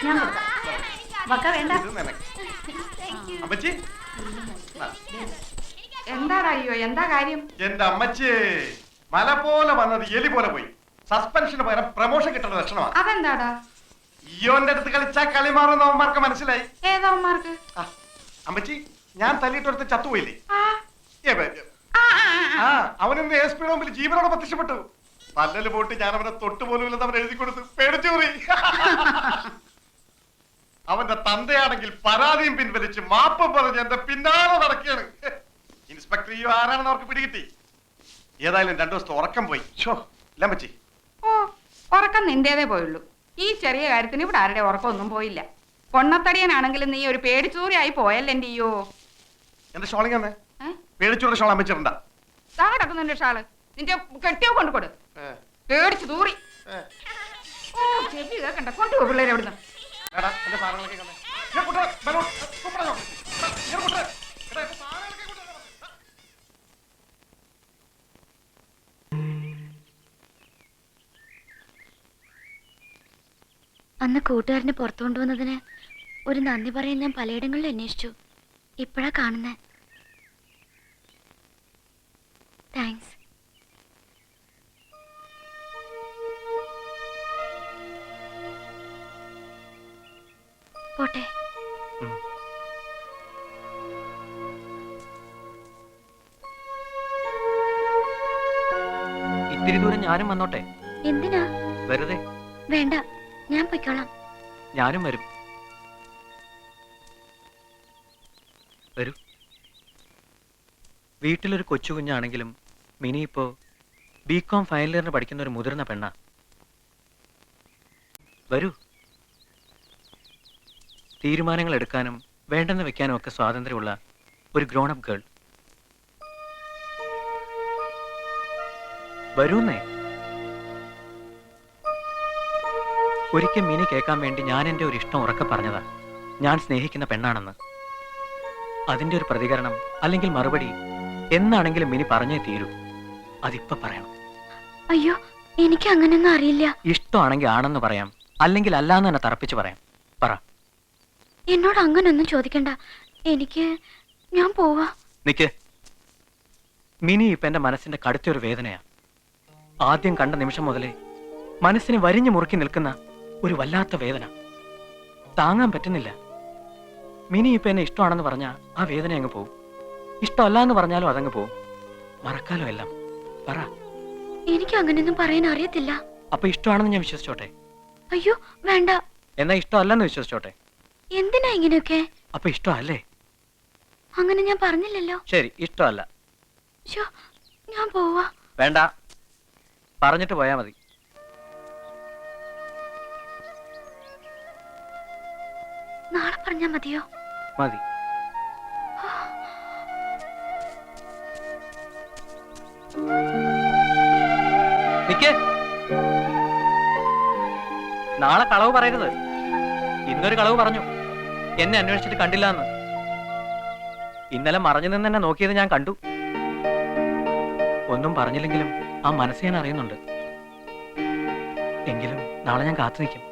ഞാൻ വക്ക വേണ്ട. അമ്മച്ചി എന്താടാ അയ്യോ, എന്താ കാര്യം? എന്റെ അമ്മച്ചി മല പോലെ വന്നത് എലി പോലെ പോയി. സസ്പെൻഷന് പകരം പ്രമോഷൻ കിട്ടുന്ന ലക്ഷണമാണ്. അതെന്താടാ? ഇയോന്റെ അടുത്ത് കളിച്ചാ കളി മാറുന്ന അവന്മാർക്ക് മനസ്സിലായി. ഏതവന്മാർക്ക്? അമ്മച്ചി ഞാൻ തല്ലിയിട്ടടുത്ത് ചത്തുപോയില്ലേ, അവനിന്ന് എസ് പിയുടെ മുമ്പിൽ ജീവനോടെ പ്രത്യക്ഷപ്പെട്ടു. തല്ലല് പോട്ട് ഞാൻ അവനെ തൊട്ടുപോലും ഇല്ലെന്ന് അവൻ എഴുതി കൊടുത്തു. പേടിച്ചൂറി. അവന്റെ തന്തയാണെങ്കിൽ പരാതിയും പിൻവലിച്ച് മാപ്പ് പറഞ്ഞ് എന്റെ പിന്നാലെ നടക്കുകയാണ്. ഇൻസ്പെക്ടർ ഈ ആരാണെന്ന് അവർക്ക് പിടികിട്ടി. ഏതായാലും 2 ദിവസത്തെ ഉറക്കം പോയി. ലമ്മച്ചി, ഓ, ഉറക്കം നിന്റേതേ പോയുള്ളൂ. ഈ ചെറിയ കാര്യത്തിന് ഇവിടെ ആരുടെ ഉറക്കമൊന്നും പോയില്ല. പൊണ്ണത്തടിയനാണെങ്കിലും നീ ഒരു പേടിച്ചൂറിയായി പോയല്ലേ എന്റെയോ. എന്റെ ഷോളിങ് തന്നെ പേടിച്ചൂറിന്റെ ഷോൾ അമ്മച്ചിട്ടുണ്ടാ. കിടക്കുന്നു എന്റെ ഷാള്. നിന്റെ കെട്ടിയോ കൊണ്ടുകൊടു. പേടിച്ചു തൂറി. ഓ, ചെവി കേക്കണ്ട. കൊണ്ടുപോ പിള്ളേരെ എവിടുന്ന്. അന്ന് കൂട്ടുകാരനെ പുറത്തു കൊണ്ടുവന്നതിന് ഒരു നന്ദി പറയാൻ ഞാൻ പലയിടങ്ങളിൽ അന്വേഷിച്ചു. ഇപ്പോഴാ കാണുന്നേ. താങ്ക്സ്. പോട്ടെ. ഇത്തിരി ദൂരം ഞാനും വന്നോട്ടെ? എന്തിനാ? വെറുതെ. വേണ്ട, ഞാൻ പൊയ്ക്കോളാം. ഞാനും വരും. വരൂ. വീട്ടിലൊരു കൊച്ചു കുഞ്ഞാണെങ്കിലും മിനി ഇപ്പോ ബികോം ഫൈനൽ ഇയറിന് പഠിക്കുന്ന ഒരു മുതിർന്ന പെണ്ണാ. വരൂ. തീരുമാനങ്ങൾ എടുക്കാനും വേണ്ടെന്ന് വെക്കാനും ഒക്കെ സ്വാതന്ത്ര്യമുള്ള ഒരു ഗ്രോൺ അപ്പ് ഗേൾ. വരൂന്നേ. ഒരിക്കൽ മിനി കേൾക്കാൻ വേണ്ടി ഞാൻ എൻ്റെ ഒരു ഇഷ്ടം ഉറക്കെ പറഞ്ഞതാ, ഞാൻ സ്നേഹിക്കുന്ന പെണ്ണാണെന്ന്. അതിൻ്റെ ഒരു പ്രതികരണം അല്ലെങ്കിൽ മറുപടി എന്നാണെങ്കിലും മിനി പറഞ്ഞേ തീരൂ. അതിപ്പോ പറയണം. അയ്യോ, എനിക്ക് അങ്ങനെയൊന്നും അറിയില്ല. ഇഷ്ടമാണെങ്കിൽ ആണെന്ന് പറയാം, അല്ലെങ്കിൽ അല്ലാന്ന് തന്നെ തറപ്പിച്ച് പറയാം. പറ. എന്നോട് അങ്ങനൊന്നും ചോദിക്കണ്ട. ഞാൻ പോവാ. നിക്ക്. മിനി ഇപ്പൊ എന്റെ മനസ്സിന്റെ കടുത്തൊരു വേദനയാ. ആദ്യം കണ്ട നിമിഷം മുതലേ മനസ്സിനെ വരിഞ്ഞു മുറുക്കി നിൽക്കുന്ന ഒരു വല്ലാത്ത വേദന. താങ്ങാൻ പറ്റുന്നില്ല. മിനി ഇപ്പൊ എന്നെ ഇഷ്ടമാണെന്ന് പറഞ്ഞാൽ ആ വേദന അങ്ങ് പോവും. ഇഷ്ടമല്ല എന്ന് പറഞ്ഞാലും അതങ്ങ് പോവും. മറക്കാലോ എല്ലാം. പറ. എനിക്ക് അങ്ങനെയൊന്നും പറയാൻ അറിയത്തില്ല. അപ്പൊ ഇഷ്ടമാണെന്ന് ഞാൻ വിശ്വസിച്ചോട്ടെ? അയ്യോ വേണ്ട. എന്നാ ഇഷ്ടമല്ലെന്ന് വിശ്വസിച്ചോട്ടെ? എന്തിനാ ഇങ്ങനെയൊക്കെ? അപ്പൊ ഇഷ്ടമല്ലേ? അങ്ങനെ ഞാൻ പറഞ്ഞില്ലല്ലോ. ശരി, ഇഷ്ടമല്ല. ഞാൻ പോവാ. വേണ്ട, പറഞ്ഞിട്ട് പോയാ മതി. നാളെ പറഞ്ഞാ മതിയോ? മതി. നിക്ക്. നാളെ കളവ് പറയരുത്. ഇന്നൊരു കളവ് പറഞ്ഞു. എന്നെ അന്വേഷിച്ചിട്ട് കണ്ടില്ല എന്ന്. ഇന്നലെ മറഞ്ഞു നിന്ന് എന്നെ നോക്കിയത് ഞാൻ കണ്ടു. ഒന്നും പറഞ്ഞില്ലെങ്കിലും ആ മനസ്സ് ഞാൻ അറിയുന്നുണ്ട്. എങ്കിലും നാളെ ഞാൻ കാത്തു നിൽക്കും.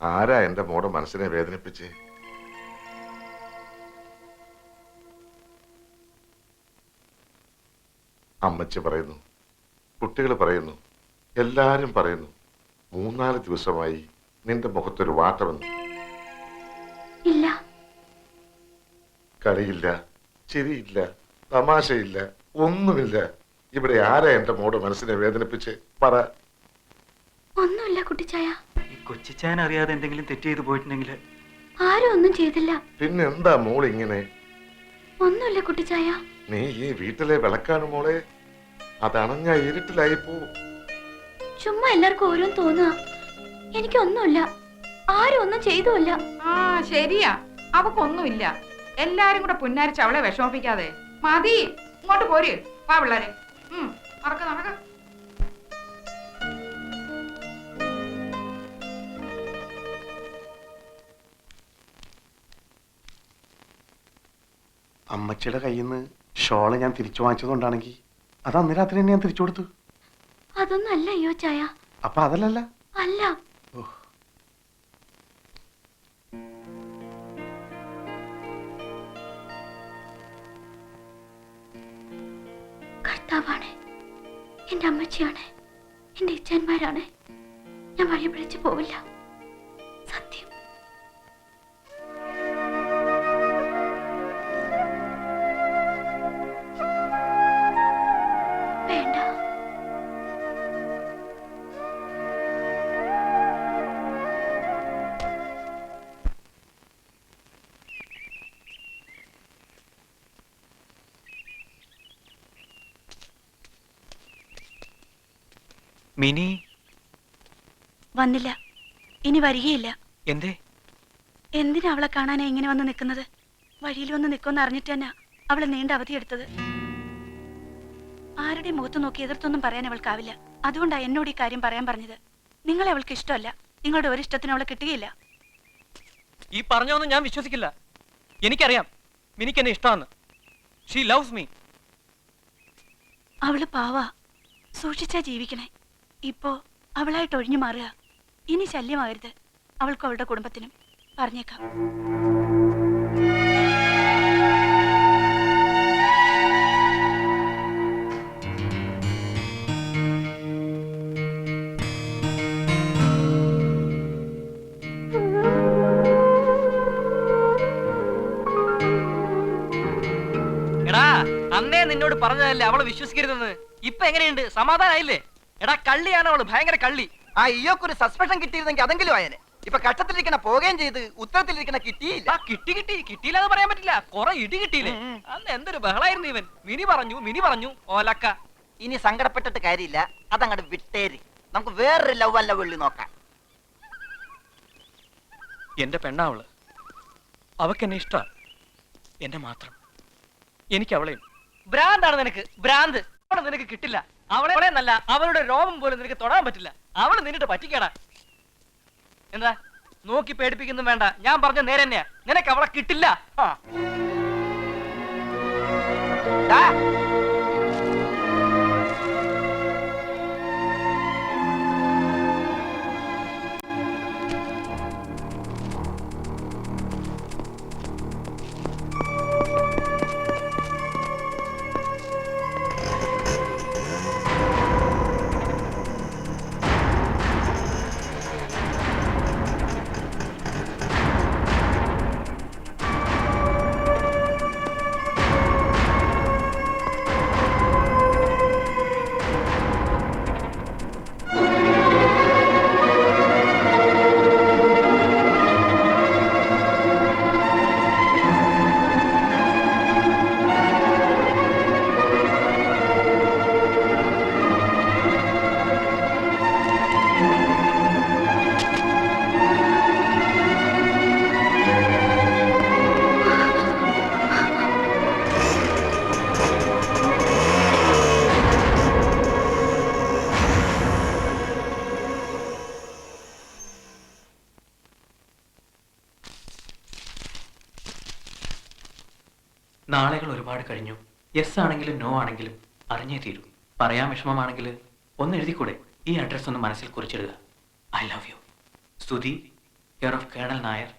ആരാ എന്റെ മോടെ മനസ്സിനെ വേദനിപ്പിച്ച്? അമ്മച്ചി പറയുന്നു, കുട്ടികൾ പറയുന്നു, എല്ലാരും പറയുന്നു, 3-4 ദിവസമായി നിന്റെ മുഖത്തൊരു വാട്ടമെന്ന്. ഇല്ല. കളിയില്ല, ചിരിയില്ല, തമാശയില്ല, ഒന്നുമില്ല. ഇവിടെ ആരാ എന്റെ മോടെ മനസ്സിനെ വേദനിപ്പിച്ച്? പറ. ഒന്നുമില്ല കുട്ടിച്ചായ. കൊച്ചിച്ചാൻ അറിയാതെ എന്തെങ്കിലും തെറ്റ് ചെയ്തു പോയിട്ടുണ്ടെങ്കിൽ? ആരും ഒന്നും ചെയ്തില്ല. പിന്നെന്താ മോൾ ഇങ്ങനെ? ഒന്നുമില്ല കുട്ടിച്ചായ. നീ ഈ വീട്ടിലെ വിളക്കാണ് മോളെ. അതണഞ്ഞ ഇരുട്ടിലായി പോവും. ചുമ്മാ എല്ലാവർക്കും ഓരോന്ന് തോന്നുക. എനിക്കൊന്നുമില്ല. ആരും ഒന്നും ചെയ്തുമില്ല. ആ ശരിയാ, അവക്കൊന്നുമില്ല. എല്ലാരും കൂടെ പുന്നാരിച്ച് അവളെ വിഷമിപ്പിക്കാതെ. മതി, ഇങ്ങോട്ട് പോര്. വാ പിള്ളേരെ. നടക്ക നടക്ക. അമ്മച്ചിയുടെ കയ്യിൽ നിന്ന് ഷോള് ഞാൻ തിരിച്ചു വാങ്ങിച്ചതുകൊണ്ടാണെങ്കിൽ അത് അന്ന് രാത്രി തന്നെ ഞാൻ തിരിച്ചു കൊടുത്തു. അതൊന്നും അല്ല അയ്യോ ചായ. അപ്പൊ അതല്ലല്ല. അല്ല. കർത്താവാണ്, എന്റെ അമ്മച്ചിയാണ്, എന്റെ ഇച്ഛന്മാരാണ്. ഞാൻ വഴി പിടിച്ചു പോവില്ല, സത്യം. വേണ്ട. മിനി വന്നില്ല, ഇനി വരികയില്ല. എന്തേ? എന്തിനാ അവളെ കാണാനാ ഇങ്ങനെ വന്ന് നിൽക്കുന്നത്? വഴിയിൽ വന്ന് നിൽക്കുമെന്ന് അറിഞ്ഞിട്ട് തന്നെ അവളെ നീണ്ട അവധിയെടുത്തത്. ആരുടെ മുഖത്ത് നോക്കി എതിർത്തൊന്നും പറയാൻ അവൾക്കാവില്ല. അതുകൊണ്ടാ എന്നോട് ഈ കാര്യം പറയാൻ പറഞ്ഞത്. നിങ്ങളെ അവൾക്ക് ഇഷ്ടമല്ല. നിങ്ങളുടെ ഒരു ഇഷ്ടത്തിന് അവളെ കിട്ടുകയില്ല. ഈ പറഞ്ഞൊന്നും ഞാൻ വിശ്വസിക്കില്ല. എനിക്കറിയാം മിനിക്ക് എന്നെ ഇഷ്ടമാണ്. She loves me. അവള് പാവാ, സൂക്ഷിച്ചാ ജീവിക്കണേ. ഇപ്പോ അവളായിട്ട് ഒഴിഞ്ഞു മാറുക. ഇനി ശല്യമാകരുത് അവൾക്കും അവളുടെ കുടുംബത്തിനും. പറഞ്ഞേക്കാം. എടാ, അന്നേ നിന്നോട് പറഞ്ഞതല്ലേ അവളെ വിശ്വസിക്കരുതെന്ന്. ഇപ്പൊ എങ്ങനെയുണ്ട്? സമാധാനായില്ലേ? എടാ, കള്ളിയാണ് അവള്, ഭയങ്കര കള്ളി. ആ ഇയൊക്കൊരു സസ്പെൻഷൻ കിട്ടിയിരുന്നെങ്കിൽ അതെങ്കിലും ആയനെ. ഇപ്പൊ കഷ്ടത്തിലിരിക്കണ പോവുകയും ചെയ്ത് ഉത്തരത്തിലിരിക്കണ കിട്ടിയില്ല. കിട്ടിയില്ലെന്ന് പറയാൻ പറ്റില്ല. കുറെ ഇടി കിട്ടിയില്ലേ? അന്ന് എന്തൊരു ബഹളായിരുന്നു ഇവൻ. മിനി പറഞ്ഞു ഓലക്ക. ഇനി സങ്കടപ്പെട്ടിട്ട് കാര്യമില്ല, അതങ്ങോട്ട് വിട്ടേര്. നമുക്ക് വേറൊരു ലവ് അല്ല വെള്ളി നോക്കാം. എന്റെ പെണ്ണാവള്, അവക്കെന്നെ ഇഷ്ട, എന്നെ മാത്രം. എനിക്ക് അവളെയും. ഭ്രാന്താണ് നിനക്ക്, ഭ്രാന്ത്. അവളെ നിനക്ക് കിട്ടില്ല. അവളെ നല്ല അവളുടെ രോമം പോലും നിനക്ക് തൊടാൻ പറ്റില്ല. അവള് നിന്നിട്ട് പറ്റിക്കടാ. എന്താ നോക്കി പേടിപ്പിക്കുന്നു വേണ്ട. ഞാൻ പറഞ്ഞ നേരെ തന്നെയാ. നിനക്ക് അവളെ കിട്ടില്ല. ദാ, നാളുകൾ ഒരുപാട് കഴിഞ്ഞു. യെസ് ആണെങ്കിലും നോ ആണെങ്കിലും അറിഞ്ഞേ തീരൂ. പറയാൻ വിഷമമാണെങ്കിൽ ഒന്ന് എഴുതിക്കൂടെ? ഈ അഡ്രസ് ഒന്ന് മനസ്സിൽ കുറിച്ചിടുക. ഐ ലവ് യു, സ്തുതി, കെയർ ഓഫ് കേണൽ നായർ.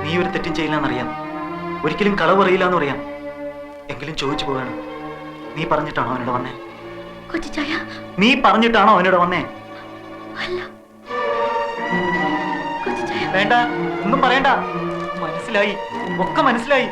നീ ഒരു തെറ്റും ചെയ്യില്ലെന്നറിയാം, ഒരിക്കലും കളവ് അറിയില്ല എന്ന് പറയാം. എങ്കിലും ചോദിച്ചു പോവാണ്, നീ പറഞ്ഞിട്ടാണോ അവനോട് വന്നേ? കൊച്ചിച്ചായ, നീ പറഞ്ഞിട്ടാണോ അവനോട് വന്നേ? അല്ല കൊച്ചിച്ചായ. വേണ്ട, ഒന്നും പറയണ്ട. മനസ്സിലായി, ഒക്കെ മനസ്സിലായി.